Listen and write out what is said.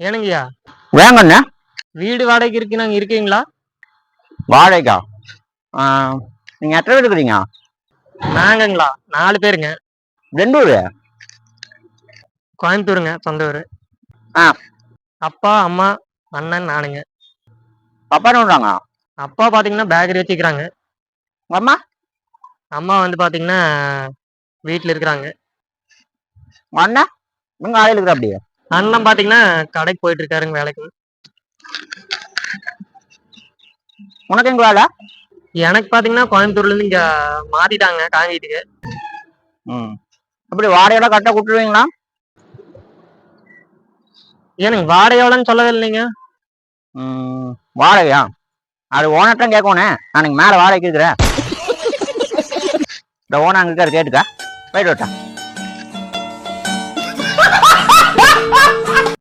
ஏனுங்கய்யா? வேங்கண்ணே. வீடு வாடகைக்கு இருக்கு, நாங்க இருக்கீங்களா? வாடகைக்கா? நீங்க எத்தனை பேர் இருக்கிறீங்க? நாங்கங்களா 4 பேருங்க. எந்த ஊரு? கோயம்புத்தூருங்க, சொந்த ஊரு. ஆ. அப்பா, அம்மா, அண்ணன், நானுங்க. அப்பா என்ன பண்றாங்க? அப்பா பாத்தீங்கன்னா பேக்கரி வச்சுக்கிறாங்க. அம்மா? அம்மா வந்து பாத்தீங்கன்னா வீட்டுல இருக்கிறாங்க. அண்ணா எங்க ஆலையில இருக்கிற? அப்படியே அண்ணன் பாத்தீங்கன்னா கடைக்கு போயிட்டு இருக்காருங்க, வேலைக்கு. உனக்கு எங்க வேலை? எனக்கு பாத்தீங்கன்னா கோயம்புத்தூர்ல இருந்து இங்க மாத்திட்டாங்க காங்கேயத்துக்கு. அப்படி வாடகையெல்லாம் கரெக்டா கொடுத்துருவீங்களா? ஏனுங்க வாடகை எவ்வளோன்னு சொல்லவே இல்லைங்க. வாடகையா? அது ஓனர்தான் கேட்கணும். நான் மேல வாடகைக்கு இருக்கிறேன். இந்த ஓனர் அங்க இருக்காரு, கேட்டுக்க. போயிட்டு விட்டேன்.